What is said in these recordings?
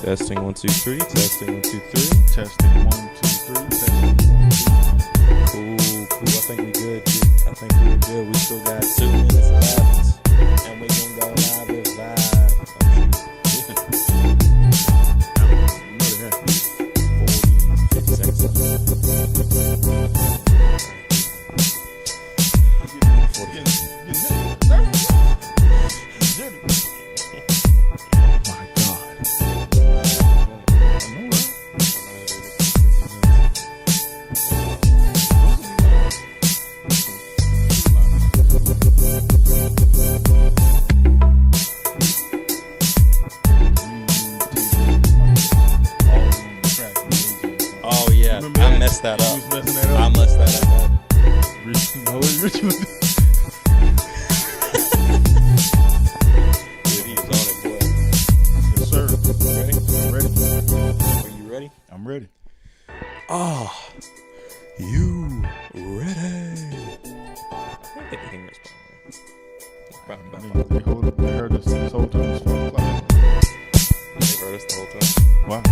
Testing 1 2 3. Testing 1 2 3. Testing 1 2 3. Testing 1 2 3. Cool. I think we good. I think we're good. We still got 2 minutes left, and we gonna go live with live. 40, 50 seconds left. I messed that up. I messed that up. Dude, he was on it, boy. Yes, sir. Ready? I'm ready. Are you ready? I'm ready. Ah, you ready? I think they respond. They heard us this whole time. They heard us the whole time. Wow.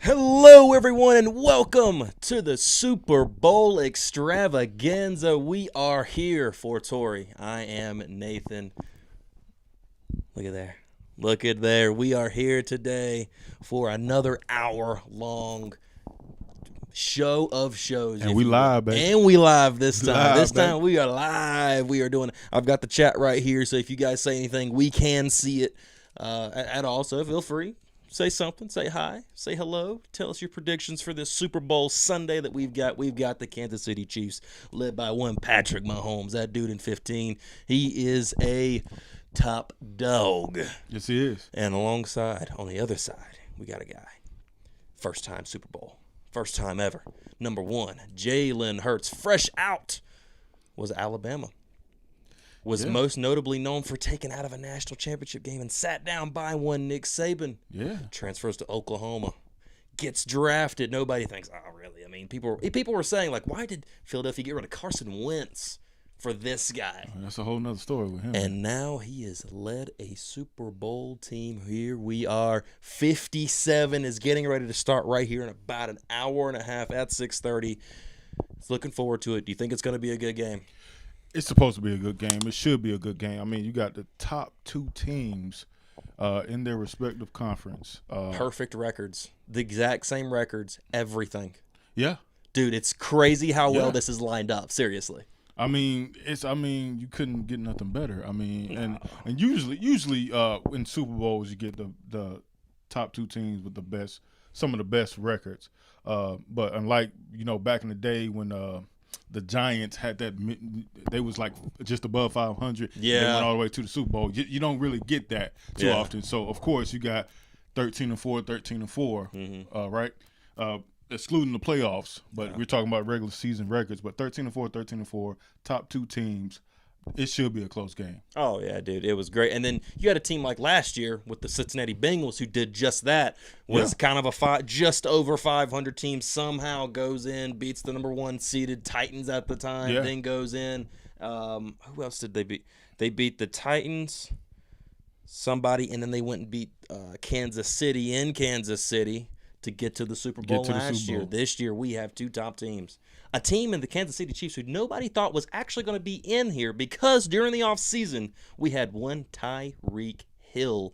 Hello, everyone. everyone, and welcome to the Super Bowl Extravaganza. We are here for Torrey. I am Nathan. Look at there. Look at there. We are here today for another hour-long show of shows. And we live, baby. And we live this time. Live, time we are live. We are doing it. I've got the chat right here, so if you guys say anything, we can see it at all. So feel free. Say something. Say hi. Say hello. Tell us your predictions for this Super Bowl Sunday that we've got. We've got the Kansas City Chiefs led by one Patrick Mahomes. That dude in 15. He is a top dog. Yes, he is. And alongside, on the other side, we got a guy. First time Super Bowl. First time ever. Number one, Jalen Hurts. Fresh out was Alabama. Was most notably known for taking out of a national championship game and sat down by one Nick Saban. Yeah. Transfers to Oklahoma. Gets drafted. Nobody thinks, oh, really? I mean, people were saying, like, why did Philadelphia get rid of Carson Wentz for this guy? That's a whole nother story with him. And now he has led a Super Bowl team. Here we are. 57 is getting ready to start right here in about an hour and a half at 6:30. Looking forward to it. Do you think it's going to be a good game? It's supposed to be a good game. It should be a good game. I mean, you got the top two teams in their respective conference. Perfect records. The exact same records. Everything. Yeah. Dude, it's crazy how well this is lined up. Seriously. I mean, you couldn't get nothing better. I mean, and usually in Super Bowls you get the top two teams with some of the best records. But unlike, back in the day when the Giants had that, they was like just above 500. Yeah. They went all the way to the Super Bowl. You don't really get that too often. So of course you got 13-4, right? Excluding the playoffs, but we're talking about regular season records. But 13-4, top two teams. It should be a close game. Oh, yeah, dude. It was great. And then you had a team like last year with the Cincinnati Bengals who did just that. Was kind of just over 500 team. Somehow goes in, beats the number one seeded Titans at the time, then goes in. Who else did they beat? They beat the Titans, somebody, and then they went and beat Kansas City in Kansas City to get to the Super Bowl last year. This year we have two top teams. A team in the Kansas City Chiefs who nobody thought was actually going to be in here because during the offseason we had one Tyreek Hill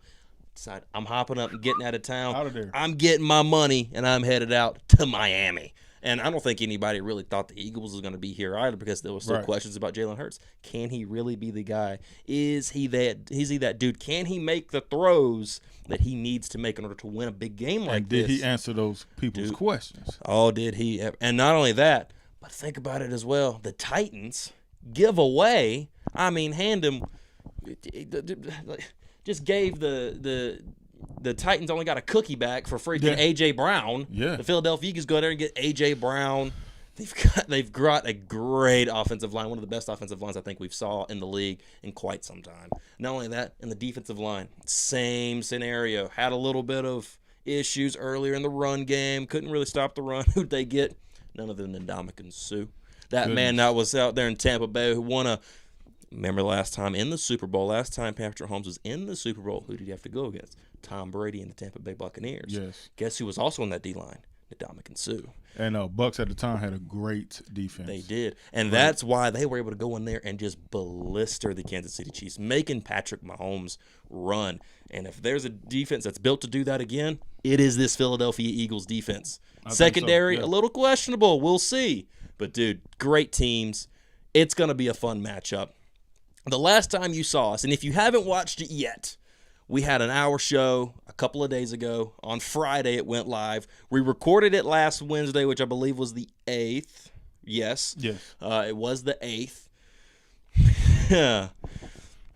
decide, I'm hopping up and getting out of town. Out of there. I'm getting my money and I'm headed out to Miami. And I don't think anybody really thought the Eagles was going to be here either because there were still questions about Jalen Hurts. Can he really be the guy? Is he that dude? Can he make the throws that he needs to make in order to win a big game like this? And did he answer those people's questions? Oh, did he? And not only that, but think about it as well. The Titans give away, hand him, just gave the Titans only got a cookie back for freaking A.J. Brown. Yeah. The Philadelphia Eagles go there and get A.J. Brown. They've got a great offensive line, one of the best offensive lines I think we've saw in the league in quite some time. Not only that, in the defensive line, same scenario. Had a little bit of issues earlier in the run game. Couldn't really stop the run. Who'd they get? None other than Ndamukong Suh. That man that was out there in Tampa Bay who won remember last time in the Super Bowl, last time Patrick Mahomes was in the Super Bowl, who did he have to go against? Tom Brady and the Tampa Bay Buccaneers. Yes. Guess who was also in that D-line? Ndamukong Suh. And Bucks at the time had a great defense. They did. And that's why they were able to go in there and just blister the Kansas City Chiefs, making Patrick Mahomes run. And if there's a defense that's built to do that again, it is this Philadelphia Eagles defense. Secondary, a little questionable. We'll see. But, dude, great teams. It's going to be a fun matchup. The last time you saw us, and if you haven't watched it yet, we had an hour show a couple of days ago. On Friday, it went live. We recorded it last Wednesday, which I believe was the 8th. Yes. It was the 8th.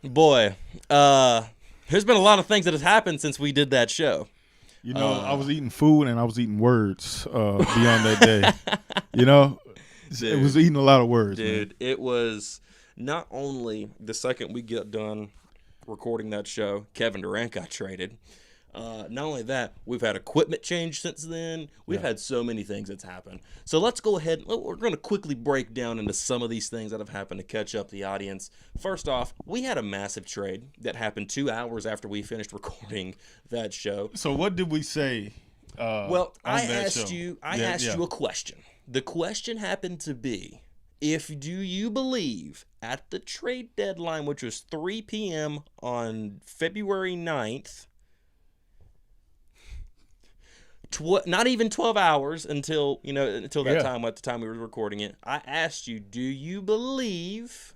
Boy, there's been a lot of things that have happened since we did that show. I was eating food and I was eating words beyond that day. It was eating a lot of words. Dude, it was not only the second we get done recording that show, Kevin Durant got traded. Not only that, we've had equipment change since then. We've had so many things that's happened. So let's go ahead. We're going to quickly break down into some of these things that have happened to catch up the audience. First off, we had a massive trade that happened 2 hours after we finished recording that show. So what did we say Well, I on that asked show. you a question. The question happened to be, do you believe at the trade deadline, which was 3 p.m. on February 9th, not even 12 hours until that time, at the time we were recording it, I asked you, do you believe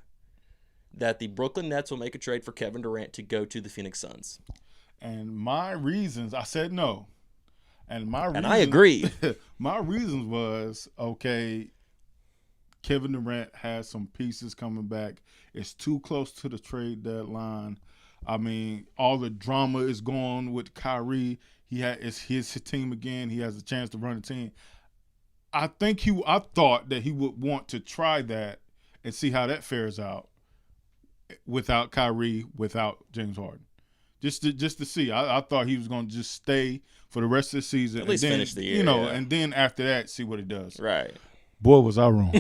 that the Brooklyn Nets will make a trade for Kevin Durant to go to the Phoenix Suns? And my reasons, I said no. And I agreed. My reasons was, okay, Kevin Durant has some pieces coming back. It's too close to the trade deadline. I mean, all the drama is going with Kyrie. It's his team again. He has a chance to run the team. I thought that he would want to try that and see how that fares out without Kyrie, without James Harden. Just to see. I thought he was going to just stay for the rest of the season. At least finish the year. And then after that, see what he does. Right. Boy, was I wrong.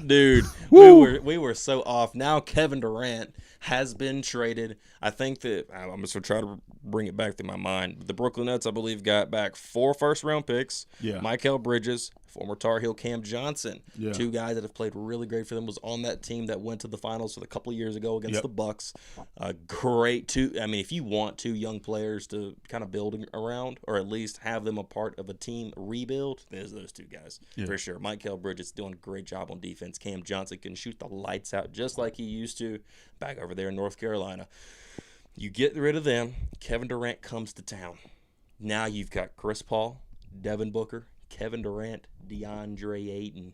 Dude, we were so off. Now Kevin Durant has been traded. I think that I'm just going to try to bring it back to my mind. The Brooklyn Nets, I believe, got back 4 first-round picks. Yeah. Mikal Bridges, former Tar Heel Cam Johnson. Yeah. 2 guys that have played really great for them. Was on that team that went to the finals a couple of years ago against the Bucks. Great if you want 2 young players to kind of build around, or at least have them a part of a team rebuild, there's those 2 guys for sure. Mikal Bridges doing a great job on defense. Cam Johnson can shoot the lights out just like he used to back over there in North Carolina. You get rid of them. Kevin Durant comes to town. Now you've got Chris Paul, Devin Booker, Kevin Durant, DeAndre Ayton.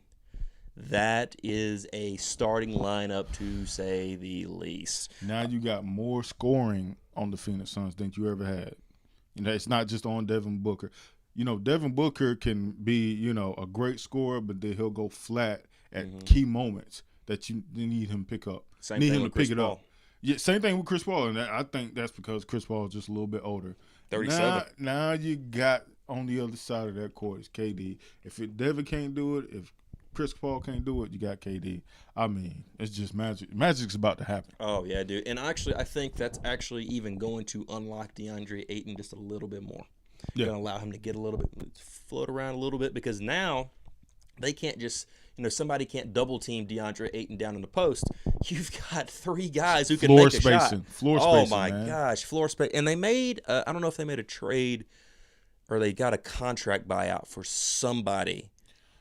That is a starting lineup, to say the least. Now you got more scoring on the Phoenix Suns than you ever had. It's not just on Devin Booker. Devin Booker can be, a great scorer, but then he'll go flat at key moments that you need him to pick up. Same thing with Chris Paul. Yeah, same thing with Chris Paul, and I think that's because Chris Paul is just a little bit older. 37. Now you got on the other side of that court is KD. If Devin can't do it, if Chris Paul can't do it, you got KD. I mean, it's just magic. Magic's about to happen. Oh, yeah, dude. And actually, I think that's actually even going to unlock DeAndre Ayton just a little bit more. Yeah. Going to allow him to get a little bit, float around a little bit, because now they can't just, somebody can't double team DeAndre Ayton down in the post. You've got 3 guys who can make a shot. Floor spacing, oh, my man. gosh, floor space. And they made, I don't know if they made a trade or they got a contract buyout for somebody.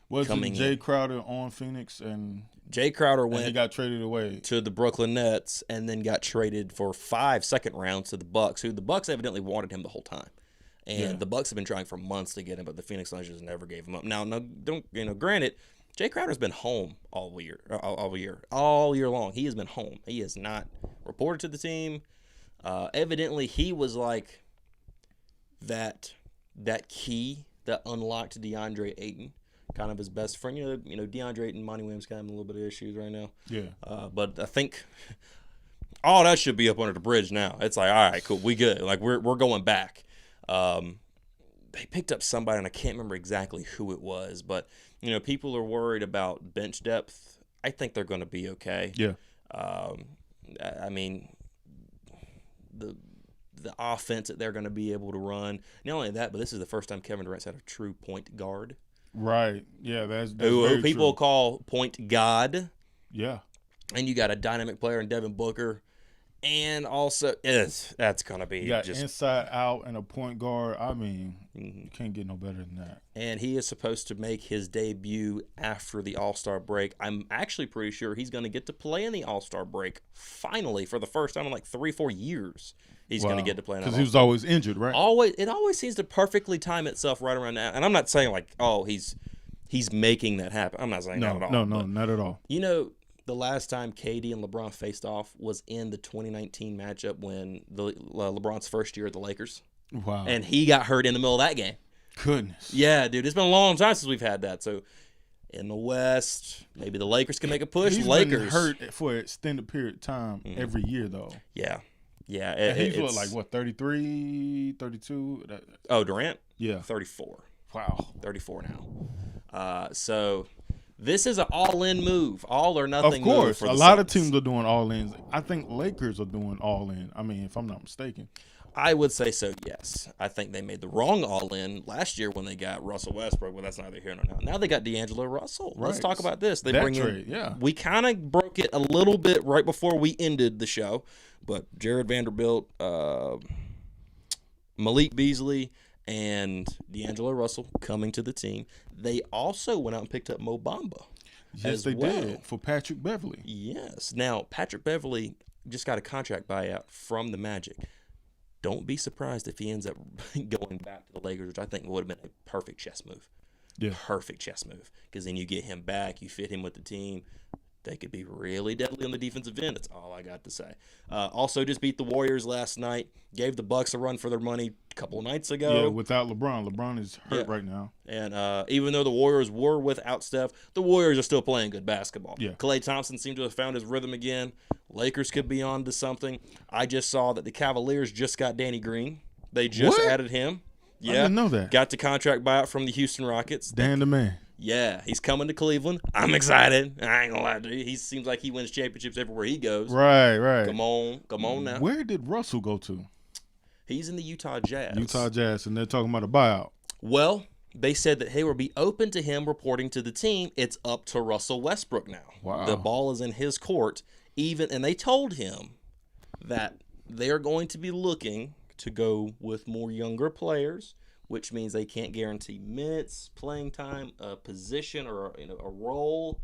Wasn't Jay Crowder on Phoenix? And Jay Crowder went. He got traded away to the Brooklyn Nets, and then got traded for 5 second rounds to the Bucks, who the Bucks evidently wanted him the whole time. And the Bucks have been trying for months to get him, but the Phoenix Suns just never gave him up. Now, granted, Jay Crowder's been home all year long. He has been home. He has not reported to the team. Evidently, he was like that key that unlocked DeAndre Ayton, kind of his best friend. DeAndre Ayton, Monty Williams got him a little bit of issues right now. Yeah. But I think all that should be up under the bridge now. It's like, all right, cool, we good. Like we're going back. They picked up somebody, and I can't remember exactly who it was, but people are worried about bench depth. I think they're going to be okay. Yeah. I mean, the offense that they're going to be able to run. Not only that, but this is the first time Kevin Durant's had a true point guard. Right. Yeah, that's who people call point god. Yeah. And you got a dynamic player in Devin Booker. And also, that's going to be just inside out and a point guard. I mean, you can't get no better than that. And he is supposed to make his debut after the All-Star break. I'm actually pretty sure he's going to get to play in the All-Star break finally for the first time in like 3-4 years. He's going to get to play in because he was always injured, right? It always seems to perfectly time itself right around now. And I'm not saying like, he's making that happen. I'm not saying that at all. No, not at all. The last time KD and LeBron faced off was in the 2019 matchup when LeBron's first year at the Lakers. Wow. And he got hurt in the middle of that game. Goodness. Yeah, dude. It's been a long time since we've had that. So in the West, maybe the Lakers can make a push. He's Lakers been hurt for an extended period of time every year, though. Yeah. Yeah. And he's 33, 32? Oh, Durant? Yeah. 34. Wow. 34 now. So this is an all-in move, all or nothing. Of course, move for a lot of teams are doing all-ins. I think Lakers are doing all-in. I mean, if I'm not mistaken. I would say so, yes. I think they made the wrong all-in last year when they got Russell Westbrook. Well, that's neither here nor now. Now they got D'Angelo Russell. Let's Right. talk about this. They That bring trade, in. yeah. We kind of broke it a little bit right before we ended the show, but Jared Vanderbilt, Malik Beasley, and D'Angelo Russell coming to the team. They also went out and picked up Mo Bamba. Yes, they did for Patrick Beverly. Yes. Now, Patrick Beverly just got a contract buyout from the Magic. Don't be surprised if he ends up going back to the Lakers, which I think would have been a perfect chess move. Yeah. Perfect chess move. Because then you get him back, you fit him with the team. They could be really deadly on the defensive end. That's all I got to say. Also, just beat the Warriors last night. Gave the Bucks a run for their money a couple of nights ago. Yeah, without LeBron. LeBron is hurt right now. And even though the Warriors were without Steph, the Warriors are still playing good basketball. Yeah. Klay Thompson seemed to have found his rhythm again. Lakers could be on to something. I just saw that the Cavaliers just got Danny Green. They just added him. Yeah. I didn't know that. Got the contract buyout from the Houston Rockets. Dan the man. Yeah, he's coming to Cleveland. I'm excited. I ain't gonna lie to you. He seems like he wins championships everywhere he goes. Right. Come on now. Where did Russell go to? He's in the Utah Jazz. Utah Jazz, and they're talking about a buyout. Well, they said that they will be open to him reporting to the team. It's up to Russell Westbrook now. Wow. The ball is in his court. And they told him that they're going to be looking to go with more younger players, which means they can't guarantee minutes, playing time, a position, or a role.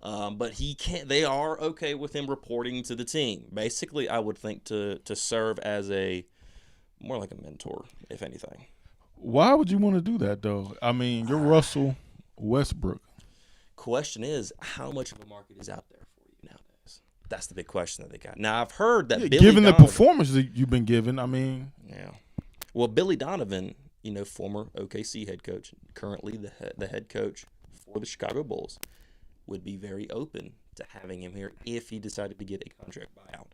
But he can't. They are okay with him reporting to the team. Basically, I would think to serve as more like a mentor, if anything. Why would you want to do that, though? I mean, you're Russell Westbrook. Question is, how much of a market is out there for you nowadays? That's the big question that they got. Now, I've heard that Billy given Donovan, the performance that you've been given, I mean. Yeah. Well, Billy Donovan, former OKC head coach, currently the head coach for the Chicago Bulls, would be very open to having him here if he decided to get a contract buyout.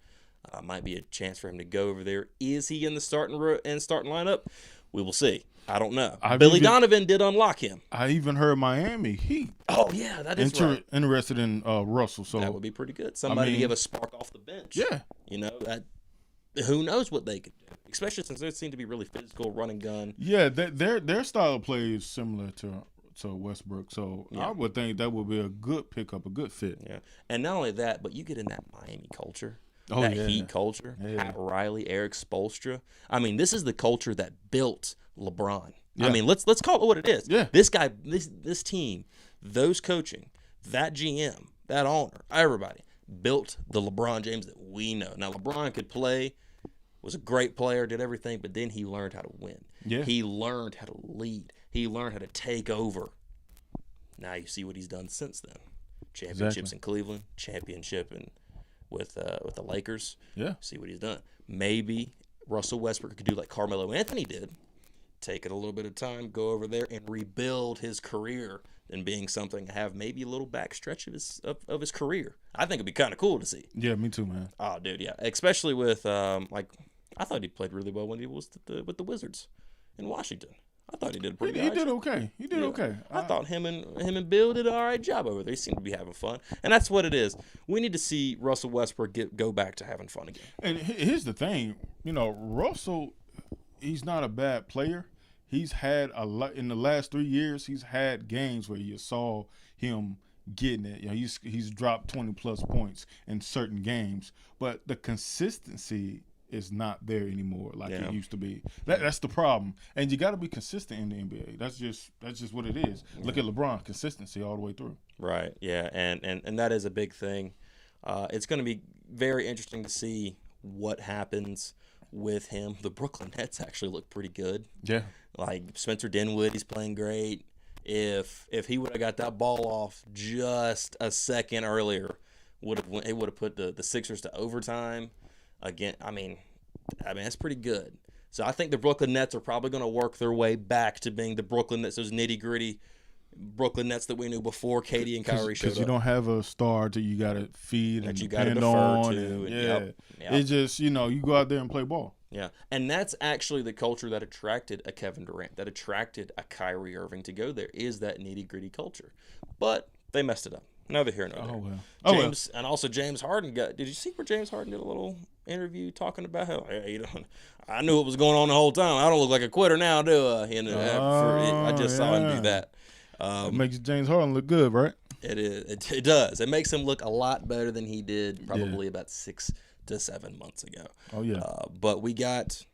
Might be a chance for him to go over there. Is he in the starting lineup? We will see. I don't know. Billy Donovan did unlock him. I even heard Miami Heat. Oh yeah, that is right. Interested in Russell, so that would be pretty good. Somebody to give a spark off the bench. Yeah, that. Who knows what they could do? Especially since they seem to be really physical, run and gun. Yeah, their style of play is similar to Westbrook, so I would think that would be a good pickup, a good fit. Yeah, and not only that, but you get in that Miami culture. Oh, that Heat culture, Pat Riley, Eric Spoelstra. I mean, this is the culture that built LeBron. Yeah. I mean, let's call it what it is. Yeah. This guy, this team, those coaching, that GM, that owner, everybody built the LeBron James that we know. Now, LeBron could play, was a great player, did everything, but then he learned how to win. Yeah. He learned how to lead. He learned how to take over. Now you see what he's done since then. Championships in Cleveland, championship with the Lakers. Yeah. See what he's done. Maybe Russell Westbrook could do like Carmelo Anthony did. Take it a little bit of time, go over there and rebuild his career and being something, have maybe a little backstretch of his career. I think it'd be kind of cool to see. Yeah, me too, man. Oh, dude, yeah. Especially with I thought he played really well when he was with the Wizards in Washington. I thought he did pretty good. He did okay. He did okay. I thought him and Bill did an all right job over there. They seem to be having fun, and that's what it is. We need to see Russell Westbrook go back to having fun again. And here's the thing, Russell, he's not a bad player. He's had a lot in the last 3 years. He's had games where you saw him getting it. He's dropped 20+ points in certain games, but the consistency is not there anymore like it used to be. That's the problem. And you got to be consistent in the NBA. That's just what it is. Yeah. Look at LeBron, consistency all the way through. Right. Yeah. And that is a big thing. It's going to be very interesting to see what happens with him. The Brooklyn Nets actually look pretty good. Yeah. Like Spencer Dinwiddie, he's playing great. If he would have got that ball off just a second earlier, it would have put the Sixers to overtime. Again, I mean that's pretty good. So I think the Brooklyn Nets are probably going to work their way back to being the Brooklyn Nets, those nitty-gritty Brooklyn Nets that we knew before Katie and Kyrie showed up. Because you don't have a star that you got to feed and depend on. Yep. It's just, you go out there and play ball. Yeah, and that's actually the culture that attracted a Kevin Durant, that attracted a Kyrie Irving to go there, is that nitty-gritty culture. But they messed it up. Neither here nor there. Oh, well. James and also James Harden got. Did you see where James Harden did a little interview talking about how I knew what was going on the whole time. I don't look like a quitter now, do I? I just saw him do that. It makes James Harden look good, right? It is. It does. It makes him look a lot better than he did probably about 6 to 7 months ago. Oh yeah. But we got.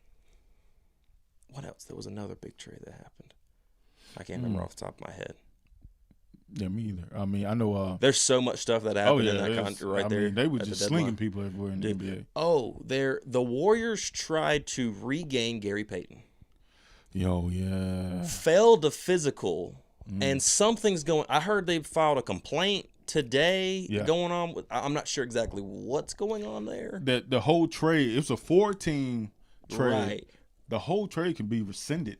What else? There was another big trade that happened. I can't remember off the top of my head. Yeah, me either. I mean, I know. There's so much stuff that happened in that country right there. I mean, they were just slinging people everywhere in the NBA. Oh, the Warriors tried to regain Gary Payton. Yo, yeah. Failed a physical, and something's going. I heard they filed a complaint today going on. I'm not sure exactly what's going on there. The whole trade, it's a 4-team trade. Right. The whole trade can be rescinded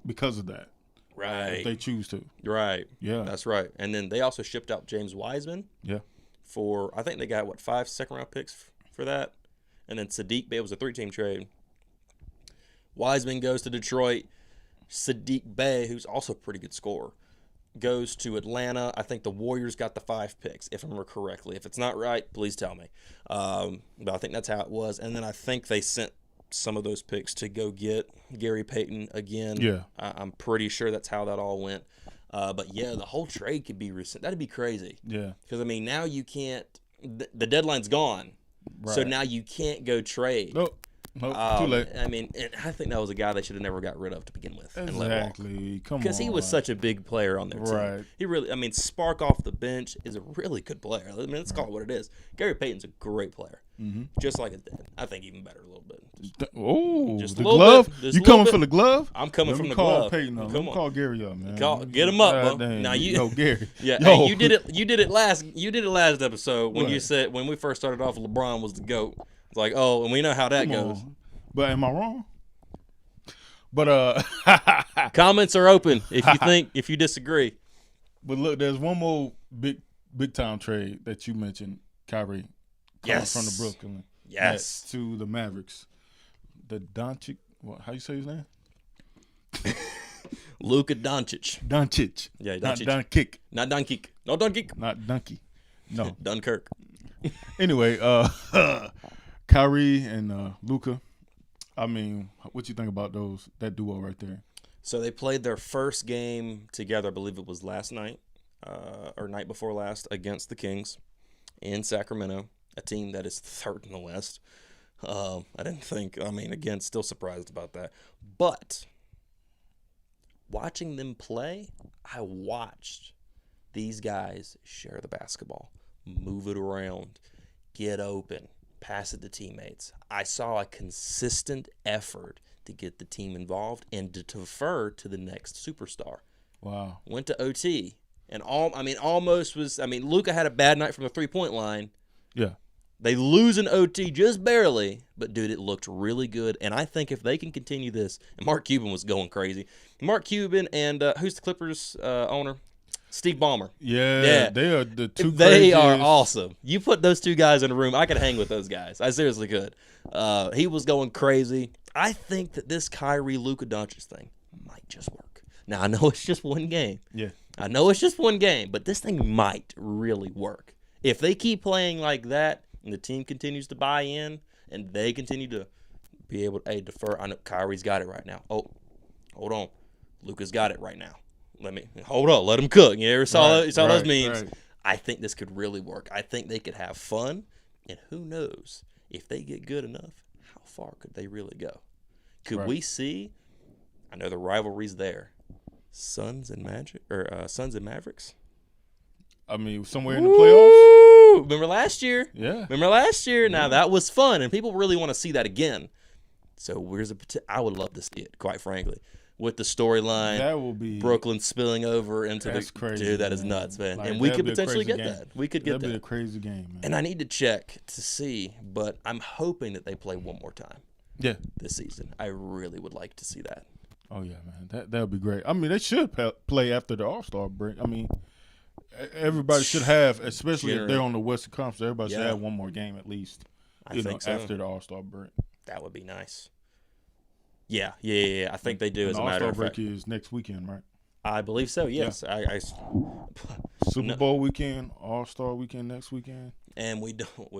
because of that. Right. If they choose to. Right. Yeah. That's right. And then they also shipped out James Wiseman. Yeah. For, I think they got, 5 second-round picks for that. And then Sadiq Bey, it was a 3-team trade. Wiseman goes to Detroit. Sadiq Bey, who's also a pretty good scorer, goes to Atlanta. I think the Warriors got the 5 picks, if I remember correctly. If it's not right, please tell me. But I think that's how it was. And then I think they sent some of those picks to go get Gary Payton again. Yeah. I'm pretty sure that's how that all went. But, yeah, the whole trade could be rescinded. That'd be crazy. Yeah. Because, I mean, now you can't the deadline's gone. Right. So now you can't go trade. Nope, too late. I mean, I think that was a guy they should have never got rid of to begin with. Exactly. Come on. Because he was such a big player on their team. Right. He really, I mean, Spark off the bench is a really good player. I mean, let's call it what it is. Gary Payton's a great player. Mm-hmm. Just like his dad. I think even better a little bit. Just the glove? You coming for the glove? I'm coming from the glove. Payton up. Let me call Gary up, man. Get him up, bro. Now Gary. Yeah, hey, you did it last episode when you said when we first started off LeBron was the GOAT. It's like, oh, and we know how that goes. But am I wrong? But comments are open if you disagree. But look, there's one more big time trade that you mentioned, Kyrie. From the Brooklyn. Yes. To the Mavericks. The Doncic, how you say his name? Luka Doncic. Doncic. Yeah, Doncic. Not Doncic. Not Doncic. No Doncic. Not Donkey. No. Dunkirk. Anyway, Kyrie and Luka. I mean, what you think about that duo right there? So they played their first game together, I believe it was last night, or night before last, against the Kings in Sacramento, a team that is third in the West. I didn't think, again, still surprised about that. But watching them play, I watched these guys share the basketball, move it around, get open, pass it to teammates. I saw a consistent effort to get the team involved and to defer to the next superstar. Wow. Went to OT and Luka had a bad night from the 3-point line. Yeah. They lose an OT just barely, but dude, it looked really good. And I think if they can continue this, and Mark Cuban was going crazy. Mark Cuban and who's the Clippers owner? Steve Ballmer. Yeah, they are the two. They are awesome. You put those two guys in a room, I could hang with those guys. I seriously could. He was going crazy. I think that this Kyrie Luka Doncic thing might just work. Now I know it's just one game. Yeah, I know it's just one game, but this thing might really work if they keep playing like that, and the team continues to buy in, and they continue to be able to defer. I know Kyrie's got it right now. Oh, hold on, Luka's got it right now. Let him cook. You ever saw those memes? Right. I think this could really work. I think they could have fun, and who knows if they get good enough, how far could they really go? Could we see? I know the rivalry's there. Suns and Mavericks. I mean, somewhere in the playoffs. Remember last year? Yeah. Remember last year? Now that was fun, and people really want to see that again. So I would love to see it, quite frankly. With the storyline, that will be Brooklyn spilling over into crazy, dude. That is nuts, man. Like, and we could potentially get that. We could get that. That'd be a crazy game, man. And I need to check to see, but I'm hoping that they play one more time. Yeah, this season. I really would like to see that. Oh yeah, man. That would be great. I mean, they should play after the All-Star break. I mean, everybody should have, especially if they're on the Western Conference. Everybody should have one more game at least. I think so. After the All-Star break. That would be nice. Yeah. I think they do. As a matter of fact, All-Star break is next weekend, right? I believe so. Yes, Super Bowl weekend, All-Star weekend next weekend, and we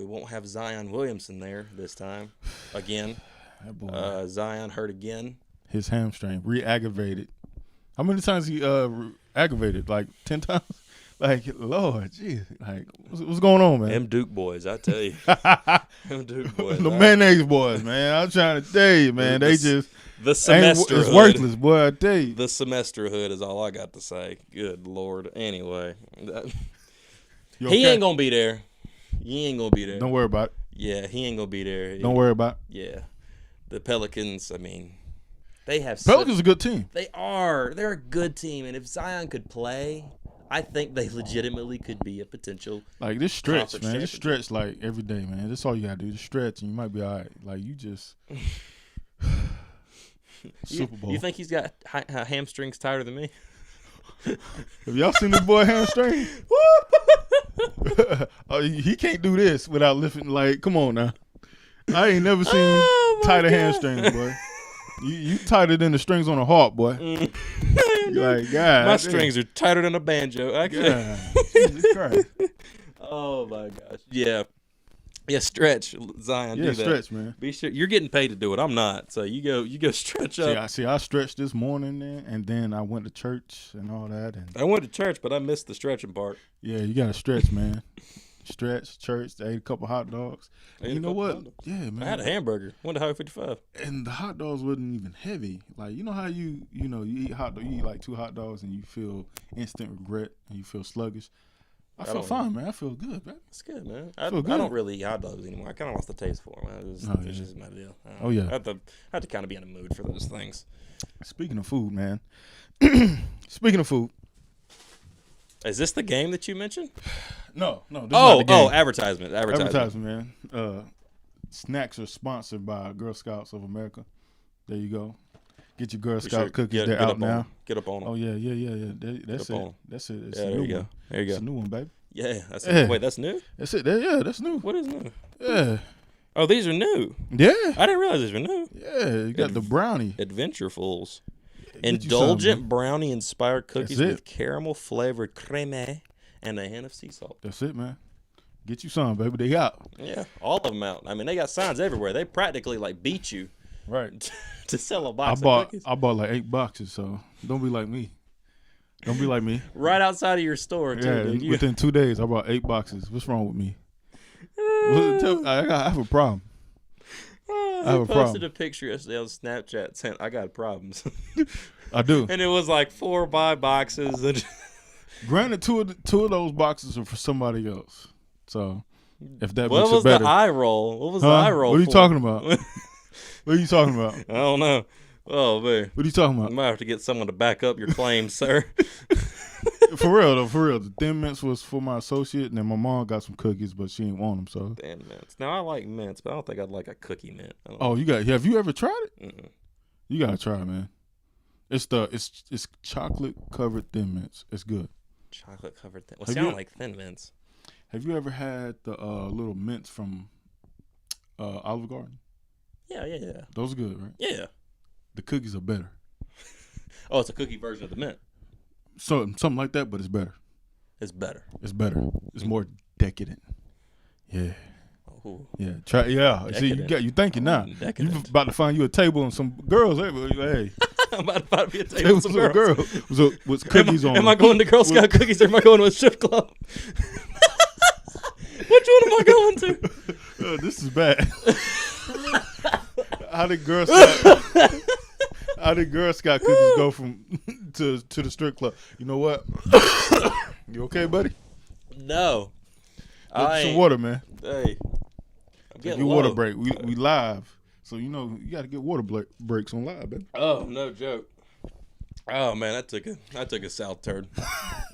won't have Zion Williamson there this time. Again, that boy, Zion hurt again. His hamstring re-aggravated. How many times he aggravated? Like 10 times. Like, Lord, jeez, like what's going on, man? Them Duke boys, I tell you. Them Duke boys. The mayonnaise boys, man. I'm trying to tell you, man. They just the semester it's worthless, boy. I tell you. The semester hood is all I got to say. Good Lord. Anyway, he ain't gonna be there. He ain't gonna be there. Don't worry about it. Yeah, he ain't gonna be there. Don't worry about it. Yeah, the Pelicans. I mean, they have Pelicans a good team. They are. They're a good team, and if Zion could play, I think they legitimately could be a potential. Like this stretch, man. This stretch like every day, man. That's all you gotta do. Just stretch, and you might be all right. Like you just Super Bowl. You think he's got hamstrings tighter than me? Have y'all seen this boy hamstring? Oh, he can't do this without lifting. Like, come on now. I ain't never seen tighter hamstrings, boy. You tighter than the strings on a harp, boy. Like, God. My strings are tighter than a banjo. God. Jesus Christ. Oh, my gosh. Yeah. Yeah, stretch, Zion. Yeah, do that. Stretch, man. Be sure you're getting paid to do it. I'm not. So you go stretch up. I stretched this morning, and then I went to church and all that. And I went to church, but I missed the stretching part. Yeah, you gotta stretch, man. Stretch, church. I ate a couple hot dogs. You know what? Yeah, man. I had a hamburger. Went to Highway 55. And the hot dogs wasn't even heavy. Like, you know how you eat hot dog, you eat like 2 hot dogs and you feel instant regret and you feel sluggish. I feel fine, man. I feel good, man. It's good, man. I don't really eat hot dogs anymore. I kind of lost the taste for them. It's just my deal. Oh, yeah. I have to kind of be in the mood for those things. Speaking of food, man. Speaking of food. Is this the game that you mentioned? No. This is not the game. Advertisement, man. Snacks are sponsored by Girl Scouts of America. There you go. Get your Girl Scout cookies. They're out now. Get up on them. Oh, yeah. That's it. That's it. It's a new one. There you go. It's a new one, baby. Yeah. That's it. Wait, that's new? That's it. Yeah, that's new. What is new? Yeah. Oh, these are new. Yeah. I didn't realize these were new. Yeah, you got the brownie. Adventurefuls. Indulgent brownie-inspired cookies with caramel-flavored creme and a hint of sea salt. That's it, man. Get you some, baby. They out. Yeah, all of them out. I mean, they got signs everywhere. They practically, beat you. Right. To sell a box of cookies. I bought like 8 boxes, so don't be like me. Don't be like me. Right outside of your store, too, yeah, dude. Within 2 days, I bought 8 boxes. What's wrong with me? I have a problem. I posted a picture yesterday on Snapchat saying, I got problems. I do. And it was like 4 buy boxes. And granted, two of those boxes are for somebody else. So, if that makes it better. What was the eye roll? What was the eye roll? What are you talking about? What are you talking about? I don't know. Oh, man. What are you talking about? You might have to get someone to back up your claims, sir. For real. The Thin Mints was for my associate, and then my mom got some cookies, but she didn't want them, so. Thin Mints. Now, I like mints, but I don't think I'd like a cookie mint. Oh, have you ever tried it? Mm-mm. You got to try it, man. It's chocolate covered Thin Mints. It's good. Chocolate covered Thin Mints. Well, sound like Thin Mints. Have you ever had the little mints from Olive Garden? Yeah. Those are good, right? Yeah. The cookies are better. Oh, it's a cookie version of the mint. So something like that, but it's better. It's better. It's better. It's more decadent. Yeah. Ooh. Yeah. Try. Yeah. Decadent. See, you thinking now? Decadent. You about to find you a table and some girls. Hey. I'm about to be a table with some girls. With cookies on. Am I going to Girl Scout cookies or am I going to a strip club? Which one am I going to? This is bad. How did Girl Scout cookies go from to the strip club? You know what? You okay, buddy? No. Get some water, man. Hey. I'm getting low. Water break. We live. So, you got to get water breaks on live, baby. Oh, no joke. Oh, man, I took a south turn.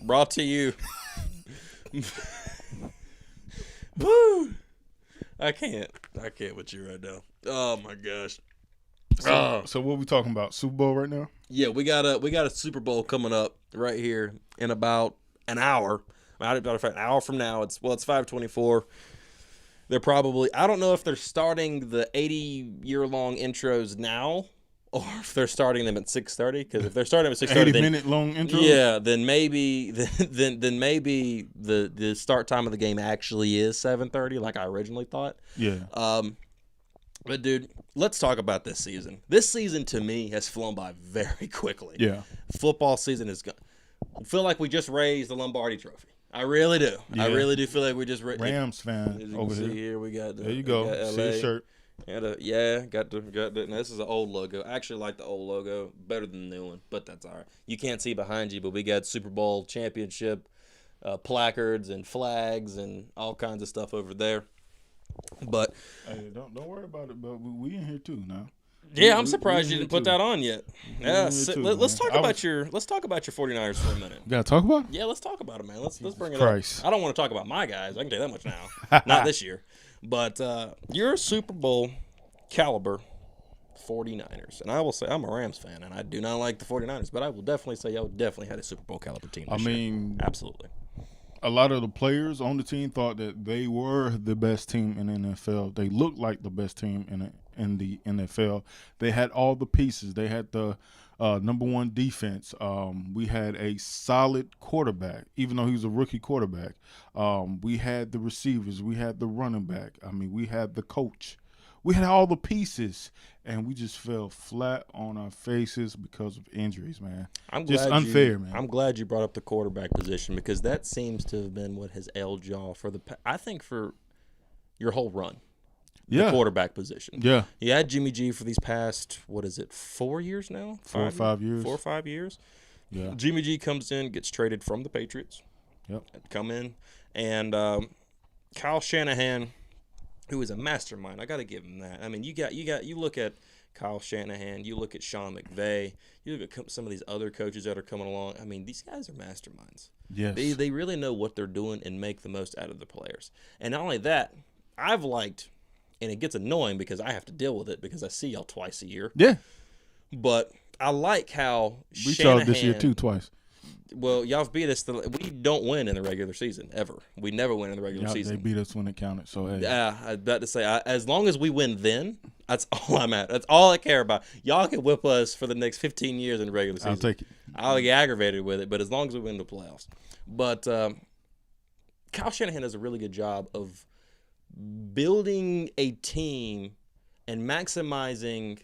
Brought to you. Woo! I can't with you right now. Oh my gosh. So what we talking about? Super Bowl right now? Yeah, we got a Super Bowl coming up right here in about an hour. About an hour from now. It's 5:24. They're probably, I don't know if they're starting the 80-year-long intros now or if they're starting them at 6:30. Because if they're starting them at 6:30, 80-minute long intro. Yeah, then maybe maybe the start time of the game actually is 7:30, like I originally thought. Yeah. But dude, let's talk about this season. This season to me has flown by very quickly. Yeah. Football season is gone. I feel like we just raised the Lombardi Trophy. I really do. Yeah. I really do feel like we just Rams fan over here. We got there you go. See his shirt. Got the. Now this is an old logo. I actually like the old logo better than the new one, but that's all right. You can't see behind you, but we got Super Bowl championship placards and flags and all kinds of stuff over there. But hey, don't worry about it. But we in here too now. Yeah, I'm surprised you didn't put that on yet. Yeah, let's talk about your 49ers for a minute. You gotta talk about it? Yeah, let's talk about it, man. Let's bring it Christ. up. I don't want to talk about my guys. I can tell you that much now. Not this year. But you're a Super Bowl caliber 49ers. And I will say I'm a Rams fan, and I do not like the 49ers, but I will definitely say y'all definitely had a Super Bowl caliber team this year. Absolutely. A lot of the players on the team thought that they were the best team in the NFL. They looked like the best team in the NFL. They had all the pieces. They had the number one defense. We had a solid quarterback, even though he was a rookie quarterback. We had the receivers. We had the running back. I mean, we had the coach. We had all the pieces, and we just fell flat on our faces because of injuries, man. Just unfair, man. I'm glad you brought up the quarterback position because that seems to have been what has ailed y'all for for your whole run. Yeah. The quarterback position. Yeah. You had Jimmy G for these past, 4 years now? 4 or 5 years. 4 or 5 years. Yeah. Jimmy G comes in, gets traded from the Patriots. Yep. Come in, and Kyle Shanahan, who is a mastermind. I got to give him that. I mean, you look at Kyle Shanahan, you look at Sean McVay, you look at some of these other coaches that are coming along. I mean, these guys are masterminds. Yes. They really know what they're doing and make the most out of the players. And not only that, I've liked, and it gets annoying because I have to deal with it because I see y'all twice a year. Yeah. But I like how we Shanahan, saw this year too twice. Well, y'all have beat us. We don't win in the regular season ever. We never win in the regular season. They beat us when it counted. So hey. Yeah, I was about to say, as long as we win, then that's all I'm at. That's all I care about. Y'all can whip us for the next 15 years in the regular season. I'll take it. I'll get aggravated with it, but as long as we win the playoffs. But Kyle Shanahan does a really good job of building a team and maximizing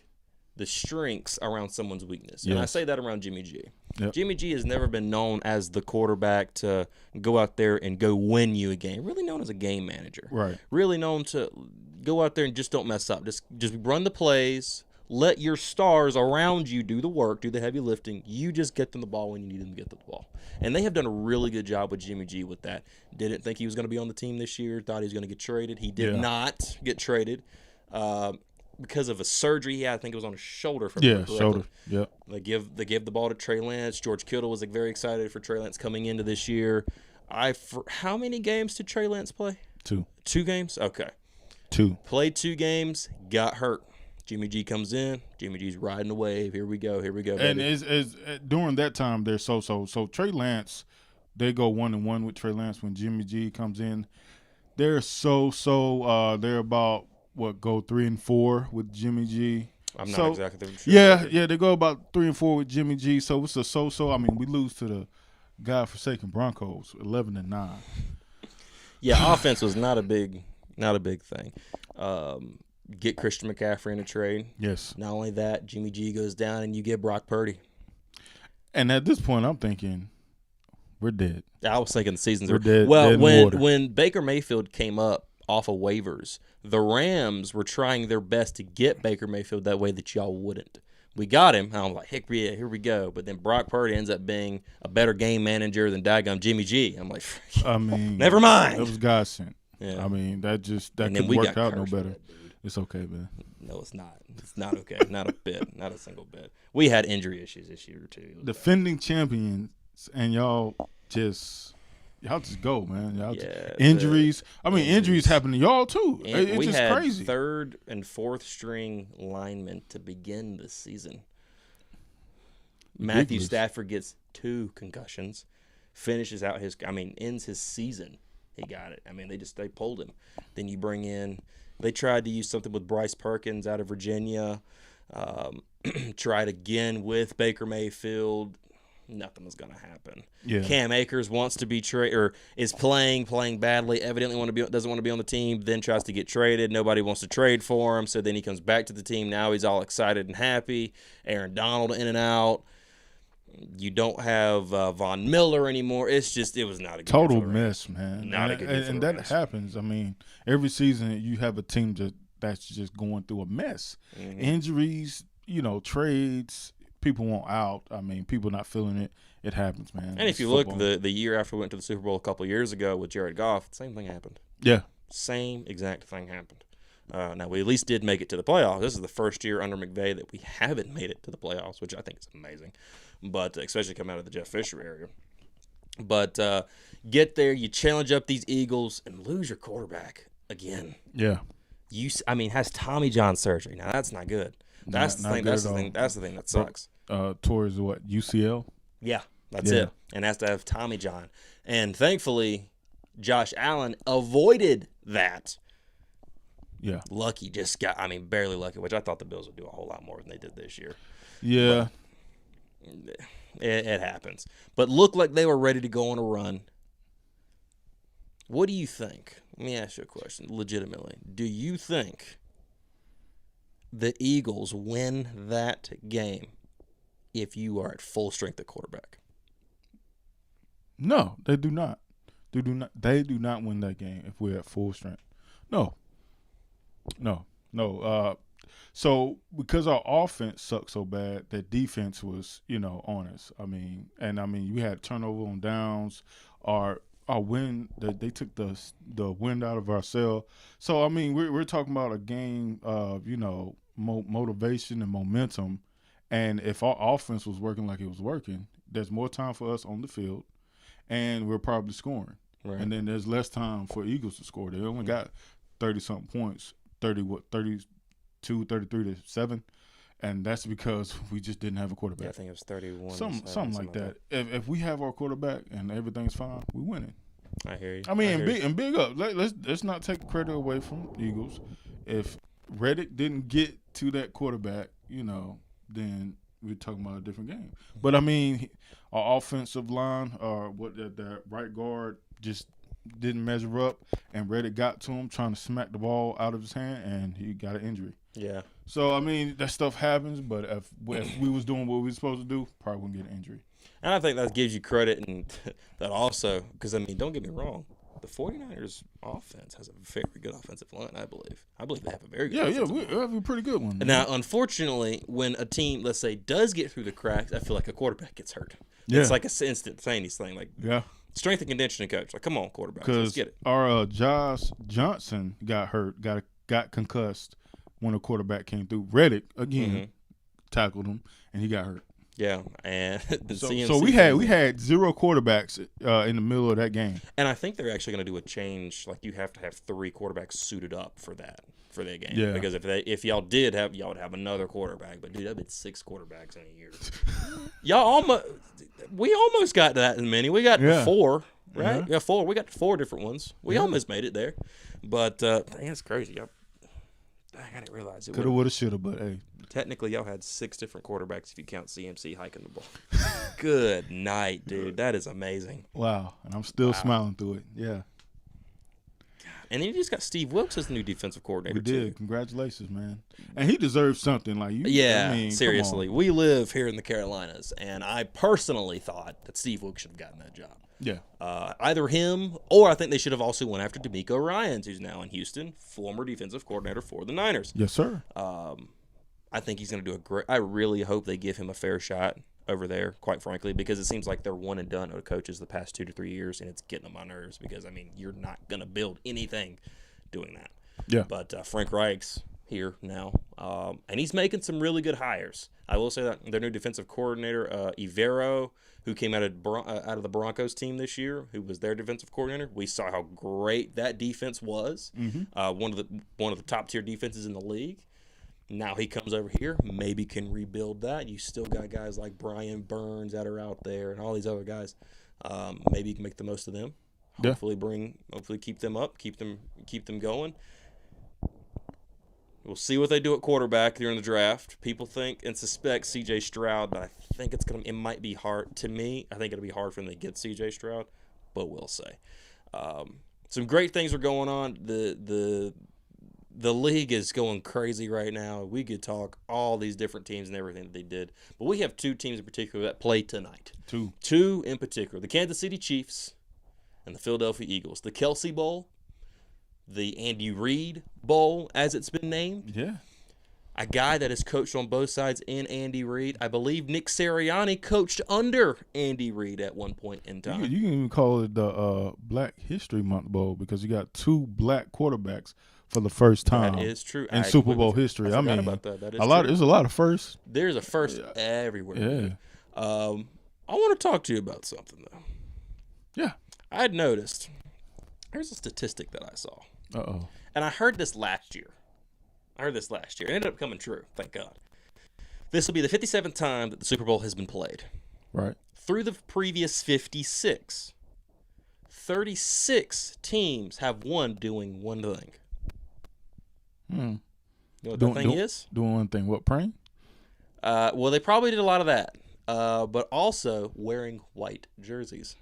the strengths around someone's weakness. Yes. And I say that around Jimmy G. Yep. Jimmy G has never been known as the quarterback to go out there and go win you a game. Really known as a game manager. Right. Really known to go out there and just don't mess up. Just run the plays. Let your stars around you do the work, do the heavy lifting. You just get them the ball when you need them to get the ball. And they have done a really good job with Jimmy G with that. Didn't think he was going to be on the team this year. Thought he was going to get traded. He did not get traded. Because of a surgery he had, I think it was on his shoulder. Shoulder. Yeah. They give the ball to Trey Lance. George Kittle was very excited for Trey Lance coming into this year. How many games did Trey Lance play? 2. 2 games? Okay. 2. Played 2 games, got hurt. Jimmy G comes in. Jimmy G's riding the wave. Here we go. Baby. And is during that time they're so. Trey Lance, they go 1-1 with Trey Lance when Jimmy G comes in. They're they're about go 3-4 with Jimmy G. I'm not exactly sure. Yeah, they go about 3-4 with Jimmy G. So it's a so. I mean, we lose to the godforsaken Broncos, 11-9. Yeah, offense was not a big thing. Get Christian McCaffrey in a trade. Yes. Not only that, Jimmy G goes down and you get Brock Purdy. And at this point, I'm thinking, we're dead. I was thinking the season's we're dead. Well, dead when Baker Mayfield came up off of waivers, the Rams were trying their best to get Baker Mayfield that way that y'all wouldn't. We got him. I'm like, heck yeah, here we go. But then Brock Purdy ends up being a better game manager than daggum Jimmy G. I'm like, never mind. It was God sent. Yeah. I mean, that could work out no better. It's okay, man. No, it's not. It's not okay. Not a bit. Not a single bit. We had injury issues this year too. Defending champions, and y'all just go, man. Injuries. Injuries happen to y'all too. It's just crazy. We had 3rd and 4th string linemen to begin this season. Matthew Stafford gets 2 concussions, ends his season. He got it. I mean, they pulled him. Then you bring in. They tried to use something with Bryce Perkins out of Virginia. tried again with Baker Mayfield. Nothing was going to happen. Yeah. Cam Akers wants to be or is playing badly. Evidently doesn't want to be on the team. Then tries to get traded. Nobody wants to trade for him. So then he comes back to the team. Now he's all excited and happy. Aaron Donald in and out. You don't have Von Miller anymore. It was not a good total mess, man. Not a good year and that happens. I mean, every season you have a team that's just going through a mess. Mm-hmm. Injuries, trades. People want out. I mean, people not feeling it. It happens, man. And if you look, the year after we went to the Super Bowl a couple of years ago with Jared Goff, same thing happened. Yeah. Same exact thing happened. Now, we at least did make it to the playoffs. This is the first year under McVay that we haven't made it to the playoffs, which I think is amazing. But especially coming out of the Jeff Fisher area. But get there, you challenge up these Eagles, and lose your quarterback again. Yeah. Has Tommy John surgery. Now, that's not good. That's the thing. That's the thing that sucks. Towards what, UCL? Yeah, that's it. And has to have Tommy John. And thankfully, Josh Allen avoided that. Yeah. Lucky barely lucky, which I thought the Bills would do a whole lot more than they did this year. Yeah. But it happens. But looked like they were ready to go on a run. What do you think? Let me ask you a question, legitimately. Do you think the Eagles win that game if you are at full strength at quarterback? No, they do not. They do not win that game if we're at full strength. No. So because our offense sucked so bad, that defense was, on us. I mean, we had turnover on downs. Our win, they took the wind out of our sail. So we're talking about a game of motivation and momentum. And if our offense was working like it was working, there's more time for us on the field, and we're probably scoring. Right. And then there's less time for Eagles to score. They only got 30-something points, 32, 33 to 7, and that's because we just didn't have a quarterback. Yeah, I think it was 31. Something like that. If we have our quarterback and everything's fine, we winning. I hear you. And big up. Let's not take credit away from Eagles. If Reddick didn't get to that quarterback, then we're talking about a different game. But our offensive line, the right guard just didn't measure up, and Reddick got to him trying to smack the ball out of his hand, and he got an injury. Yeah. So that stuff happens, but if we was doing what we were supposed to do, probably wouldn't get an injury. And I think that gives you credit, and that also, because don't get me wrong, the 49ers offense has a very good offensive line, I believe. I believe they have a very good offensive line. We have a pretty good one. Man. Now, unfortunately, when a team, let's say, does get through the cracks, I feel like a quarterback gets hurt. Yeah. It's like a instantaneous thing. Strength and conditioning coach. Like, come on, quarterback. Let's get it. Our Josh Johnson got hurt, got concussed when a quarterback came through. Reddick, again, tackled him, and he got hurt. Yeah, and so we had 0 quarterbacks in the middle of that game. And I think they're actually going to do a change. Like, you have to have 3 quarterbacks suited up for that game. Yeah. Because if y'all did have, y'all would have another quarterback. But dude, I've been 6 quarterbacks in a year. We almost got that many. We got 4, right? Yeah. Yeah, 4. We got 4 different ones. We almost made it there. But it's crazy. I didn't realize it. Coulda, woulda, shoulda, but hey. Technically, y'all had 6 different quarterbacks if you count CMC hiking the ball. Good night, dude. That is amazing. Wow. And I'm still smiling through it. Yeah. And then you just got Steve Wilkes as the new defensive coordinator, We did. too. Congratulations, man. And he deserves something like you. Yeah, seriously. We live here in the Carolinas, and I personally thought that Steve Wilkes should have gotten that job. Yeah. Either him, or I think they should have also went after DeMeco Ryans, who's now in Houston, former defensive coordinator for the Niners. Yes, sir. I think he's going to do a great – I really hope they give him a fair shot over there, quite frankly, because it seems like they're one and done with coaches the past 2 to 3 years, and it's getting on my nerves because, you're not going to build anything doing that. Yeah. But Frank Reich's here now, and he's making some really good hires. I will say that their new defensive coordinator, Ivero, who came out of the Broncos team this year, who was their defensive coordinator, we saw how great that defense was. Mm-hmm. One of the top tier defenses in the league. Now he comes over here, maybe can rebuild that. You still got guys like Brian Burns that are out there and all these other guys. Maybe you can make the most of them. Hopefully keep them up, keep them going. We'll see what they do at quarterback during the draft. People think and suspect C.J. Stroud, but I think it might be hard. To me, I think it'll be hard for them to get C.J. Stroud, but we'll say. Some great things are going on. The league is going crazy right now. We could talk all these different teams and everything that they did, but we have 2 teams in particular that play tonight. Two in particular: the Kansas City Chiefs and the Philadelphia Eagles. The Kelsey Bowl, the Andy Reid Bowl, as it's been named. Yeah. A guy that has coached on both sides in Andy Reid. I believe Nick Sirianni coached under Andy Reid at one point in time. You can even call it the Black History Month Bowl because you got 2 black quarterbacks for the first time. That is true. In Super Bowl history. I mean, about that. That is true. There's a lot of firsts. There's a first everywhere. Yeah. I want to talk to you about something, though. Yeah. I had noticed. Here's a statistic that I saw. Uh-oh. And I heard this last year. It ended up coming true, thank God. This will be the 57th time that the Super Bowl has been played. Right. Through the previous 56, 36 teams have won doing one thing. You know what that thing is? Doing one thing. What, praying? Well, they probably did a lot of that, but also wearing white jerseys.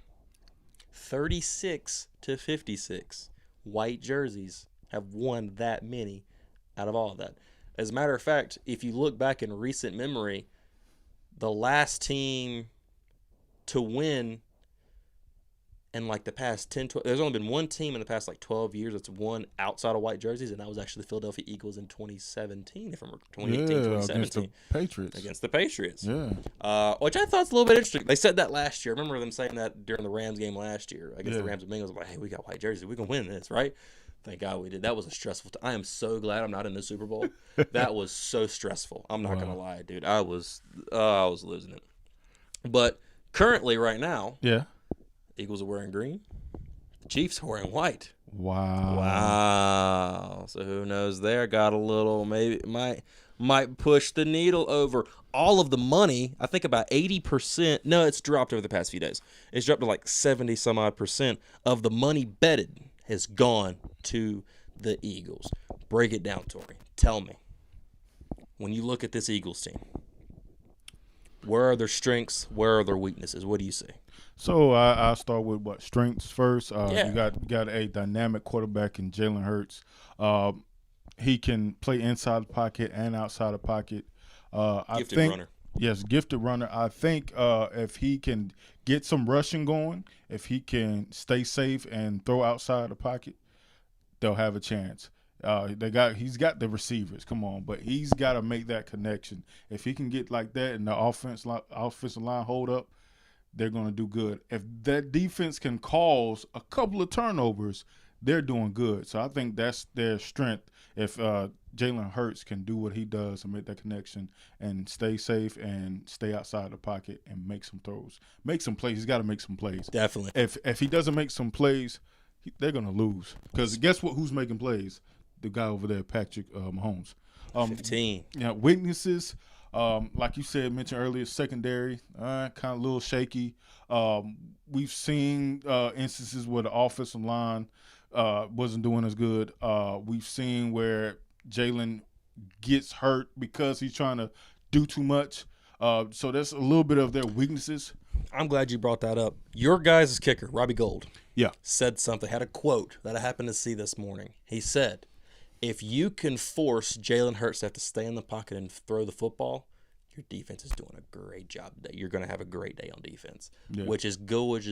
36 to 56 white jerseys have won that many out of all of that. As a matter of fact, if you look back in recent memory, the last team to win in like the past 10, 12, there's only been one team in the past like 12 years that's won outside of white jerseys, and that was actually the Philadelphia Eagles in 2017, if I'm 2017. Against the Patriots. Yeah. Which I thought's a little bit interesting. They said that last year. I remember them saying that during the Rams game last year against the Rams and Bengals. I'm like, hey, we got white jerseys. We can win this, right? Thank God we did. That was a stressful time. I am so glad I'm not in the Super Bowl. That was so stressful. I'm not gonna lie, dude. I was losing it. But currently, right now, Eagles are wearing green. The Chiefs are wearing white. Wow. So who knows there? Got a little, maybe might push the needle over. All of the money, I think about 80%. No, it's dropped over the past few days. It's dropped to like 70 some odd % of the money betted has gone to the Eagles. Break it down, Torrey. Tell me, when you look at this Eagles team, where are their strengths? Where are their weaknesses? What do you see? So I'll start with strengths first. You got a dynamic quarterback in Jalen Hurts. He can play inside the pocket and outside the pocket. Gifted runner. Yes, gifted runner. I think if he can get some rushing going, if he can stay safe and throw outside the pocket, they'll have a chance. He's got the receivers. Come on, but he's got to make that connection. If he can get like that and the offensive line hold up, they're going to do good. If that defense can cause a couple of turnovers, they're doing good. So I think that's their strength. If Jalen Hurts can do what he does and make that connection and stay safe and stay outside the pocket and make some throws, make some plays. He's got to make some plays. Definitely. If he doesn't make some plays, they're going to lose. Because guess what? Who's making plays? The guy over there, Patrick Mahomes. 15. Yeah, weaknesses. Like you said, mentioned earlier, secondary, kind of a little shaky. We've seen instances where the offensive line wasn't doing as good. We've seen where Jalen gets hurt because he's trying to do too much. So that's a little bit of their weaknesses. I'm glad you brought that up. Your guys' kicker, Robbie Gould, said something, had a quote that I happened to see this morning. He said, if you can force Jalen Hurts to have to stay in the pocket and throw the football, your defense is doing a great job today. You're going to have a great day on defense, which is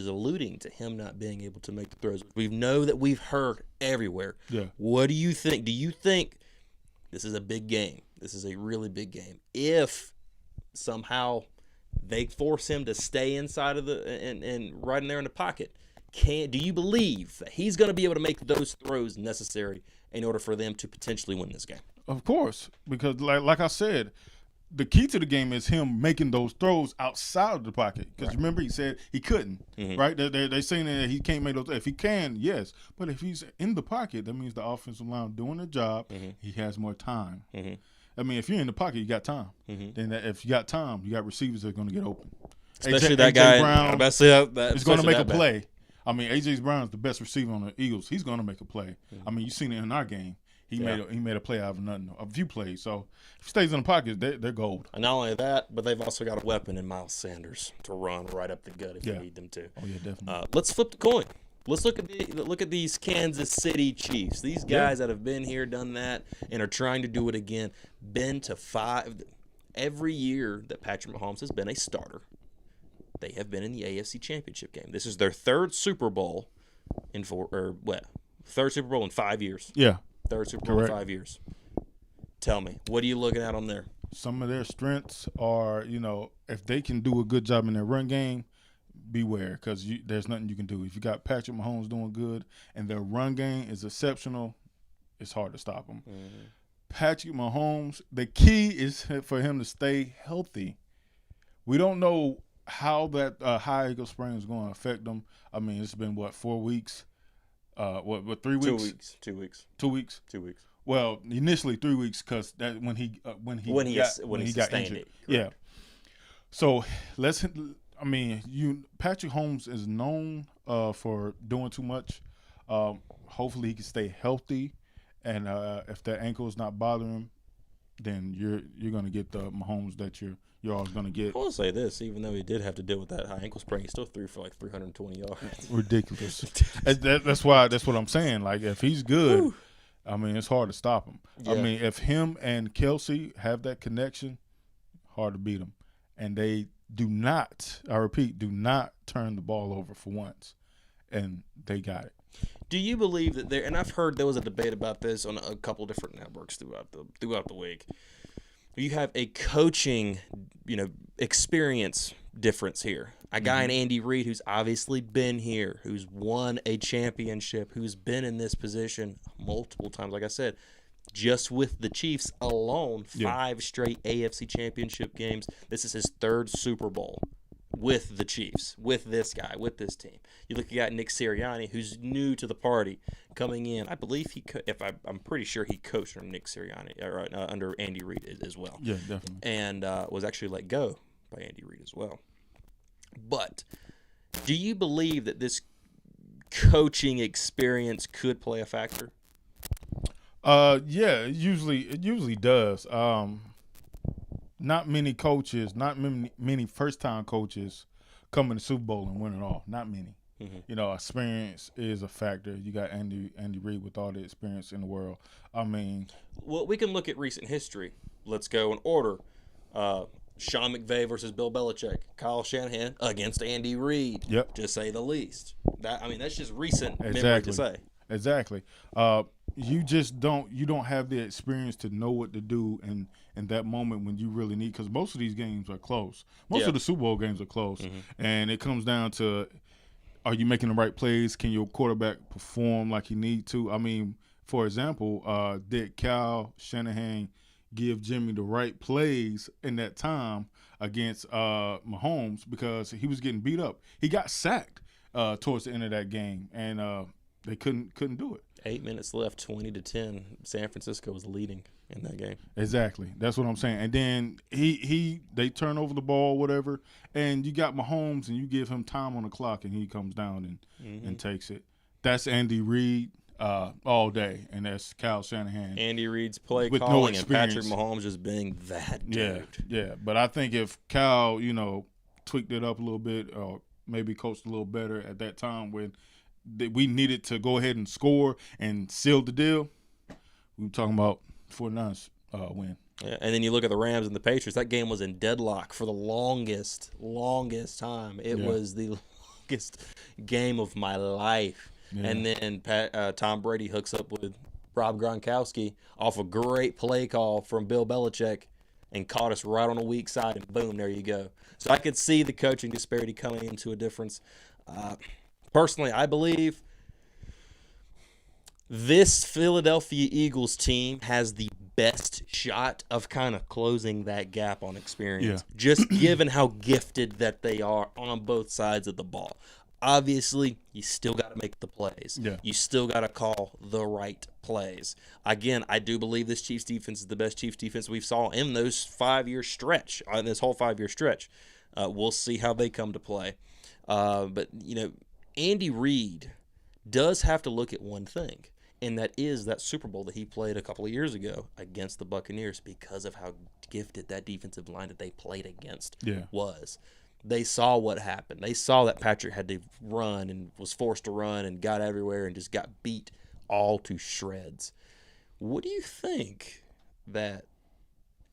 alluding to him not being able to make the throws. We know that we've heard everywhere. Yeah. What do you think? Do you think this is a big game? This is a really big game. If somehow they force him to stay inside of and right in there in the pocket, do you believe that he's going to be able to make those throws necessary in order for them to potentially win this game? Of course, because like I said, the key to the game is him making those throws outside of the pocket. Because remember, he said he couldn't, right? They're saying that he can't make those. If he can, yes. But if he's in the pocket, that means the offensive line doing the job. He has more time. I mean, if you're in the pocket, you got time. Then if you got time, you got receivers that are going to get open. Especially that guy. Brown is going to make a play. I mean, A.J. Brown is the best receiver on the Eagles. He's going to make a play. I mean, you've seen it in our game. He made a play out of nothing, a few plays. So if he stays in the pocket, they're gold. And not only that, but they've also got a weapon in Miles Sanders to run right up the gut if they need them to. Oh yeah, definitely. Let's flip the coin. Let's look at these Kansas City Chiefs. These guys that have been here, done that, and are trying to do it again. Been to 5 every year that Patrick Mahomes has been a starter. They have been in the AFC Championship game. This is their third Super Bowl third Super Bowl in 5 years. Yeah. Third Super Bowl in 5 years. Tell me, what are you looking at on there? Some of their strengths are, if they can do a good job in their run game, beware, because there's nothing you can do. If you got Patrick Mahomes doing good and their run game is exceptional, it's hard to stop them. Mm-hmm. Patrick Mahomes, the key is for him to stay healthy. We don't know how that high ankle sprain is going to affect him. I mean, it's been, 4 weeks? 3 weeks? 2 weeks. 2 weeks? 2 weeks. Well, initially 3 weeks because that when he got injured. Yeah. So Patrick Mahomes is known for doing too much. Hopefully he can stay healthy, and if that ankle is not bothering him, then you're gonna get the Mahomes that you're always gonna get. I will say this: even though he did have to deal with that high ankle sprain, he still threw for like 320 yards. Ridiculous. That's what I'm saying. Like if he's good. Whew. I mean, it's hard to stop him. Yeah. I mean, if him and Kelsey have that connection, hard to beat them. And they do not turn the ball over for once. And they got it. Do you believe that and I've heard there was a debate about this on a couple different networks throughout the week. You have a coaching, experience difference here. A guy in Andy Reid who's obviously been here, who's won a championship, who's been in this position multiple times. Like I said, just with the Chiefs alone, 5 straight AFC championship games. This is his third Super Bowl with the Chiefs, with this guy, with this team. You look at Nick Sirianni, who's new to the party, coming in. I believe I'm pretty sure he coached under Nick Sirianni, or under Andy Reid as well. Yeah, definitely. And was actually let go by Andy Reid as well. But do you believe that this coaching experience could play a factor? Yeah, it usually does. Not many first-time coaches come in the Super Bowl and win it all. Not many. Mm-hmm. Experience is a factor. You got Andy Reid with all the experience in the world. I mean, well, we can look at recent history. Let's go in order. Sean McVay versus Bill Belichick, Kyle Shanahan against Andy Reid. Yep. To say the least. That's just recent memory to say. Exactly. You don't have the experience to know what to do in that moment when you really need, because most of these games are close. Most of the Super Bowl games are close. Mm-hmm. And it comes down to, are you making the right plays? Can your quarterback perform like he need to? I mean, for example, did Kyle Shanahan give Jimmy the right plays in that time against Mahomes, because he was getting beat up? He got sacked towards the end of that game, and they couldn't do it. 8 minutes left, 20-10. San Francisco was leading in that game. Exactly. That's what I'm saying. And then they turn over the ball, whatever, and you got Mahomes and you give him time on the clock and he comes down and takes it. That's Andy Reid all day, and that's Kyle Shanahan. Andy Reid's play calling and Patrick Mahomes just being that dude. Yeah. But I think if Kyle, tweaked it up a little bit or maybe coached a little better at that time when we needed to go ahead and score and seal the deal, we were talking about 49ers win. Yeah, and then you look at the Rams and the Patriots. That game was in deadlock for the longest time. It was the longest game of my life. Yeah. And then Tom Brady hooks up with Rob Gronkowski off a great play call from Bill Belichick and caught us right on the weak side, and boom, there you go. So I could see the coaching disparity coming into a difference. Personally, I believe this Philadelphia Eagles team has the best shot of kind of closing that gap on experience, just given how gifted that they are on both sides of the ball. Obviously, you still got to make the plays. Yeah. You still got to call the right plays. Again, I do believe this Chiefs defense is the best Chiefs defense we've saw in those 5-year stretch, in this whole 5-year stretch. We'll see how they come to play. But, Andy Reid does have to look at one thing. And that is that Super Bowl that he played a couple of years ago against the Buccaneers because of how gifted that defensive line that they played against was. They saw what happened. They saw that Patrick had to run and was forced to run and got everywhere and just got beat all to shreds. What do you think that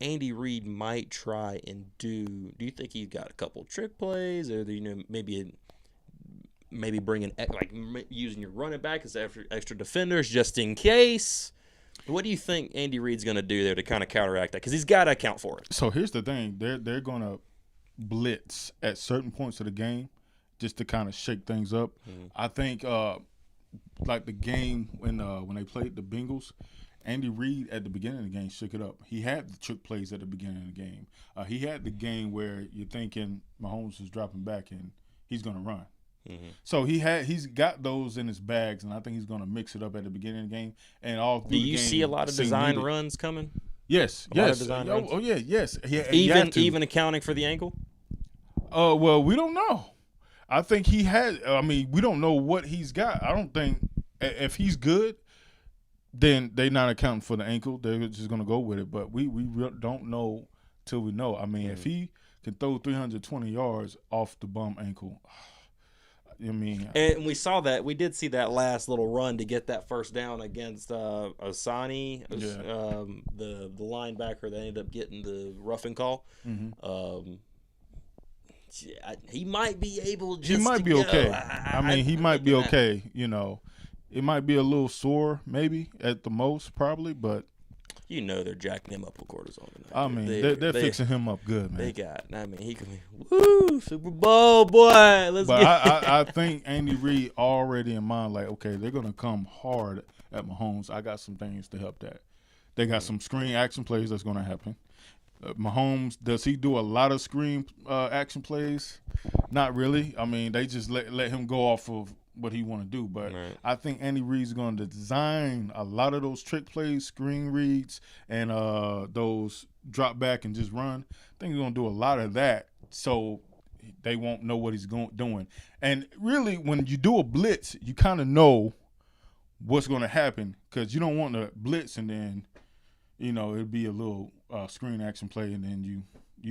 Andy Reid might try and do? Do you think he's got a couple trick plays, or maybe bringing using your running back as extra defenders just in case? What do you think Andy Reid's going to do there to kind of counteract that? Because he's got to account for it. So here's the thing: they're going to blitz at certain points of the game just to kind of shake things up. I think like the game when they played the Bengals, Andy Reid at the beginning of the game shook it up. He had the trick plays at the beginning of the game. He had the game where you're thinking Mahomes is dropping back and he's going to run. So he's got those in his bags, and I think he's going to mix it up at the beginning of the game. And all through do you see a lot of design runs coming? Yes. Yes. Even accounting for the ankle? Well, we don't know. I think he had. I mean, we don't know what he's got. I don't think if he's good, then they're not accounting for the ankle. They're just going to go with it. But we don't know till we know. I mean, if he can throw 320 yards off the bum ankle, I mean, and we saw that. We did see that last little run to get that first down against Asani, the linebacker that ended up getting the roughing call. He might be able. He might be okay. I mean, he might be okay. You know, it might be a little sore, maybe at the most, probably, but. You know they're jacking him up with cortisone. I mean, they're fixing him up good, man. They got. I mean, he can be, woo, Super Bowl, boy. Let's but get I think Andy Reid already in mind, like, okay, they're going to come hard at Mahomes. I got some things to help that. They got some screen action plays that's going to happen. Mahomes, does he do a lot of screen action plays? Not really. I mean, they just let him go off of what he want to do. But I think Andy Reid's going to design a lot of those trick plays, screen reads, and those drop back and just run. I think he's going to do a lot of that so they won't know what he's doing. And really, when you do a blitz, you kind of know what's going to happen because you don't want to blitz and then, you know, it'd be a little screen action play and then you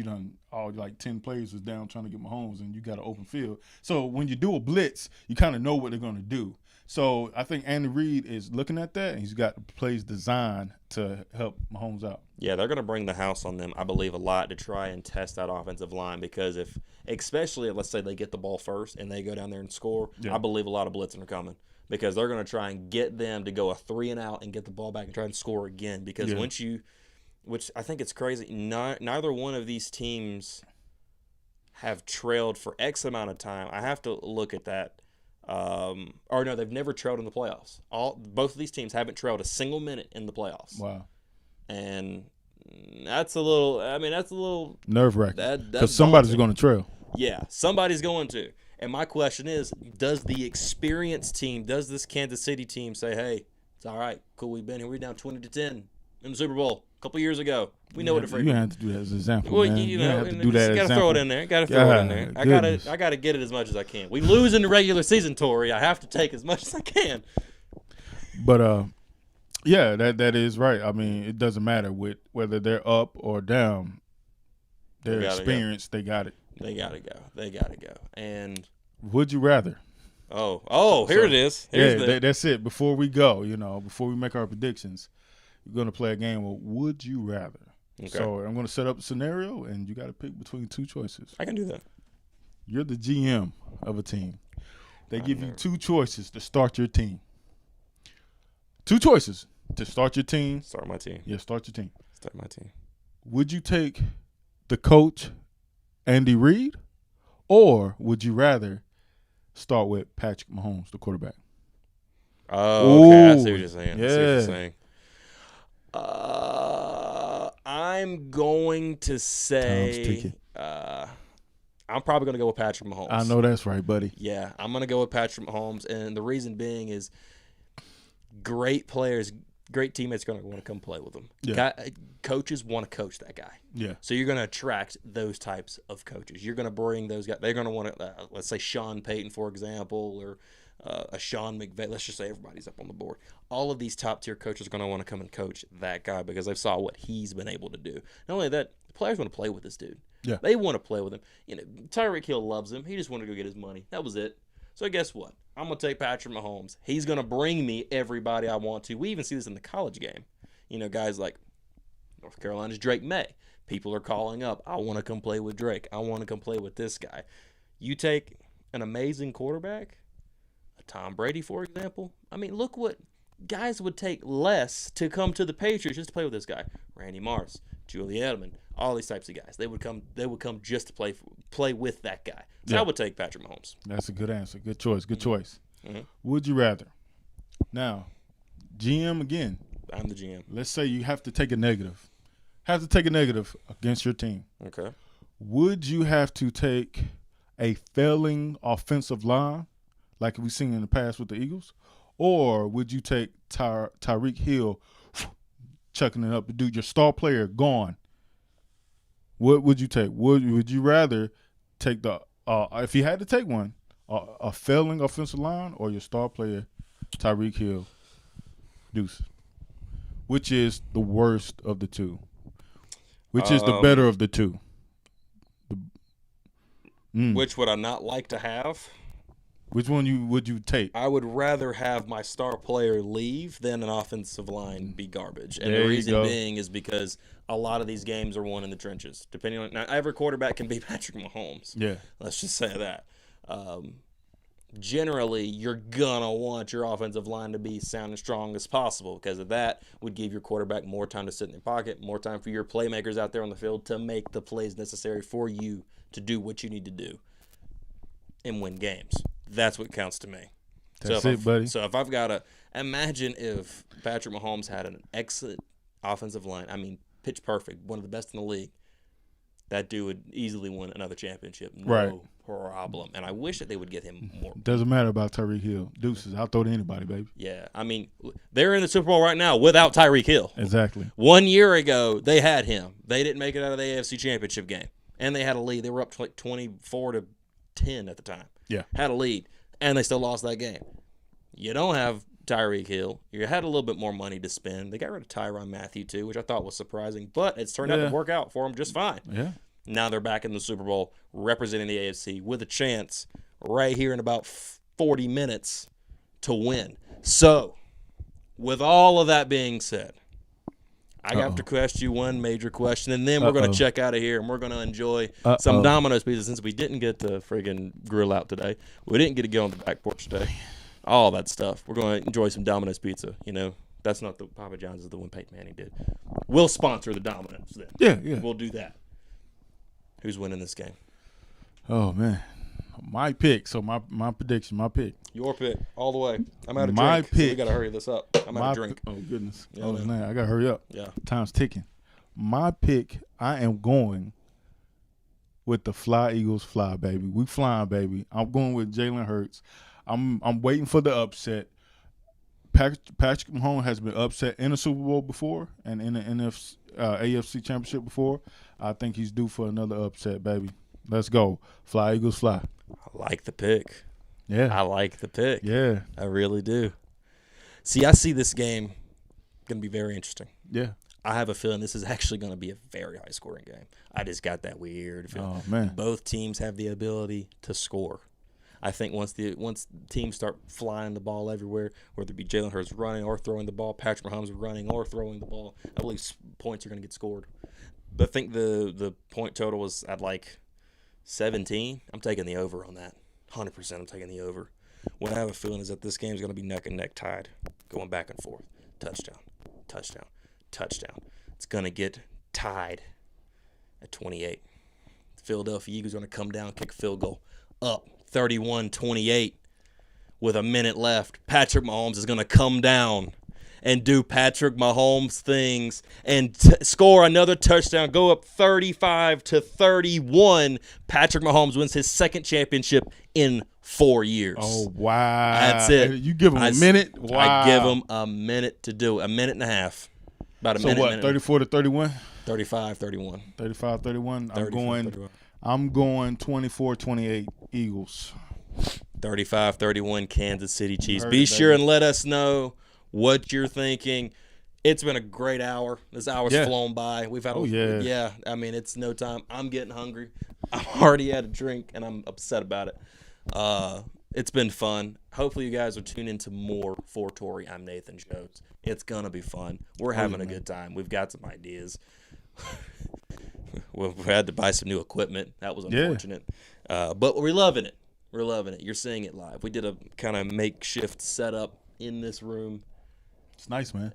done all like 10 players is down trying to get Mahomes and you got an open field. So when you do a blitz, you kind of know what they're going to do. So I think Andy Reid is looking at that and he's got plays designed to help Mahomes out. Yeah, they're going to bring the house on them, I believe, a lot to try and test that offensive line because especially if let's say they get the ball first and they go down there and score, I believe a lot of blitzing are coming because they're going to try and get them to go a 3-and-out and get the ball back and try and score again because which I think it's crazy. Neither one of these teams have trailed for X amount of time. I have to look at that. Or no, they've never trailed in the playoffs. Both of these teams haven't trailed a single minute in the playoffs. Wow. And that's a little nerve-wracking because somebody's going to trail. Yeah, somebody's going to. And my question is, does the experienced team, does this Kansas City team say, hey, it's all right, cool, we've been here, we're down 20-10 in the Super Bowl a couple years ago. We know what a You have to do that as an example. Well, man. you know, have to do that you got to throw it in there. Got to throw it in there. I got to get it as much as I can. We lose in the regular season, Torrey. I have to take as much as I can. But yeah, that is right. I mean, it doesn't matter with whether they're up or down. They're experienced. They got it. They got to go. And would you rather? Here it is. That's it. Before we go, before we make our predictions, we're going to play a game of Would You Rather. Okay. So I'm going to set up a scenario, and you got to pick between two choices. I can do that. You're the GM of a team. They give you two choices to start your team. Two choices to start your team. Start my team. Yeah, start your team. Start my team. Would you take the coach, Andy Reid, or would you rather start with Patrick Mahomes, the quarterback? Oh, okay. I see what you're saying. Yeah. I'm going to say I'm probably going to go with Patrick Mahomes. I know that's right, buddy. Yeah, I'm going to go with Patrick Mahomes, and the reason being is great players, great teammates are going to want to come play with him. Yeah. Coaches want to coach that guy. Yeah. So you're going to attract those types of coaches. You're going to bring those guys. They're going to want to, let's say Sean Payton, for example, or a Sean McVay. Let's just say everybody's up on the board. All of these top-tier coaches are going to want to come and coach that guy because they saw what he's been able to do. Not only that, the players want to play with this dude. Yeah. They want to play with him. Tyreek Hill loves him. He just wanted to go get his money. That was it. So guess what? I'm going to take Patrick Mahomes. He's going to bring me everybody I want to. We even see this in the college game. Guys like North Carolina's Drake May. People are calling up. I want to come play with Drake. I want to come play with this guy. You take an amazing quarterback, a Tom Brady, for example. I mean, look what guys would take less to come to the Patriots just to play with this guy. Randy Moss, Julian Edelman, all these types of guys. They would come just to play with that guy. So I would take Patrick Mahomes. That's a good answer. Good choice. Good choice. Mm-hmm. Would you rather? Now, GM again. I'm the GM. Let's say you have to take a negative. Against your team. Okay. Would you have to take a failing offensive line, like we've seen in the past with the Eagles, or would you take Tyreek Hill chucking it up? Dude, your star player gone. What would you take? Would you rather take the if you had to take one, a failing offensive line or your star player Tyreek Hill? Deuce. Which is the worst of the two? Which is the better of the two? Which would I not like to have? Which one would you take? I would rather have my star player leave than an offensive line be garbage. And There the you reason go. being is because a lot of these games are won in the trenches. Depending on now, every quarterback can be Patrick Mahomes. Yeah. Let's just say that. Generally, you're gonna want your offensive line to be sound and strong as possible because of that would give your quarterback more time to sit in their pocket, more time for your playmakers out there on the field to make the plays necessary for you to do what you need to do and win games. That's what counts to me. That's it, buddy. So if I've got to imagine if Patrick Mahomes had an excellent offensive line, I mean, pitch perfect, one of the best in the league, that dude would easily win another championship. No problem. And I wish that they would get him more. Doesn't matter about Tyreek Hill. Deuces. I'll throw to anybody, baby. Yeah. I mean, they're in the Super Bowl right now without Tyreek Hill. Exactly. 1 year ago, they had him. They didn't make it out of the AFC Championship game. And they had a lead. They were up to like 24-10 at the time. Yeah. Had a lead. And they still lost that game. You don't have Tyreek Hill. You had a little bit more money to spend. They got rid of Tyrann Mathieu, too, which I thought was surprising. But it's turned out to work out for them just fine. Yeah. Now they're back in the Super Bowl representing the AFC with a chance right here in about 40 minutes to win. So, with all of that being said, I have to ask you one major question, and then we're going to check out of here, and we're going to enjoy some Domino's pizza since we didn't get the friggin' grill out today. We didn't get to go on the back porch today. All that stuff. We're going to enjoy some Domino's pizza, That's not the Papa John's is the one Peyton Manning did. We'll sponsor the Domino's then. Yeah. We'll do that. Who's winning this game? Oh, man. My pick. So my prediction, my pick. Your pick, all the way. I'm out of My drink, pick. so we got to hurry this up. I'm out of drink. Oh, goodness. Yeah, man. I got to hurry up. Yeah. Time's ticking. My pick, I am going with the Fly Eagles fly, baby. We flying, baby. I'm going with Jalen Hurts. I'm waiting for the upset. Patrick Mahomes has been upset in the Super Bowl before and in the AFC Championship before. I think he's due for another upset, baby. Let's go. Fly, Eagles, fly. I like the pick. Yeah. I like the pick. Yeah. I really do. See, I see this game going to be very interesting. Yeah. I have a feeling this is actually going to be a very high-scoring game. I just got that weird feeling. Oh, man. Both teams have the ability to score. I think once teams start flying the ball everywhere, whether it be Jalen Hurts running or throwing the ball, Patrick Mahomes running or throwing the ball, I believe points are going to get scored. But I think the point total was at like 17. I'm taking the over on that. 100% I'm taking the over. What I have a feeling is that this game is going to be neck and neck tied, going back and forth. Touchdown, touchdown, touchdown. It's going to get tied at 28. The Philadelphia Eagles are going to come down, kick a field goal, up 31-28 with a minute left. Patrick Mahomes is going to come down and do Patrick Mahomes things and score another touchdown, go up 35-31. Patrick Mahomes wins his second championship in 4 years. Oh, wow. That's it. You give him a minute? Wow. I give him a minute to do it, a minute and a half. About a minute. So what, 34-31? 35-31. 35-31. I'm going 24-28 Eagles. 35-31 Kansas City Chiefs. Heard Be it, sure baby. and let us know what you're thinking. It's been a great hour. This hour's flown by. We've had I mean, it's no time. I'm getting hungry. I've already had a drink, and I'm upset about it. It's been fun. Hopefully you guys will tune into more for Torrey. I'm Nathan Jones. It's going to be fun. We're having a good time. We've got some ideas. We had to buy some new equipment. That was unfortunate. But we're loving it. We're loving it. You're seeing it live. We did a kind of makeshift setup in this room. It's nice, man.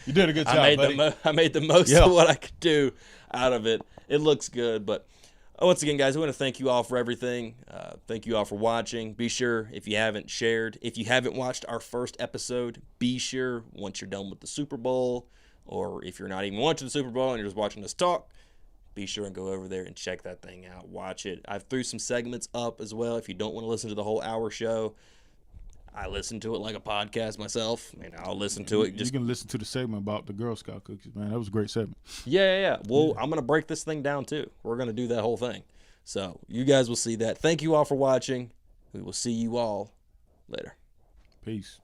You did a good job, buddy. I made the most of what I could do out of it. It looks good, but once again, guys, I want to thank you all for everything. Thank you all for watching. Be sure, if you haven't shared, if you haven't watched our first episode, be sure, once you're done with the Super Bowl, or if you're not even watching the Super Bowl and you're just watching us talk, be sure and go over there and check that thing out. Watch it. I've threw some segments up as well. If you don't want to listen to the whole hour show, I listen to it like a podcast myself. I mean, I'll listen to it. You can listen to the segment about the Girl Scout cookies, man. That was a great segment. Yeah. Well, I'm going to break this thing down, too. We're going to do that whole thing. So you guys will see that. Thank you all for watching. We will see you all later. Peace.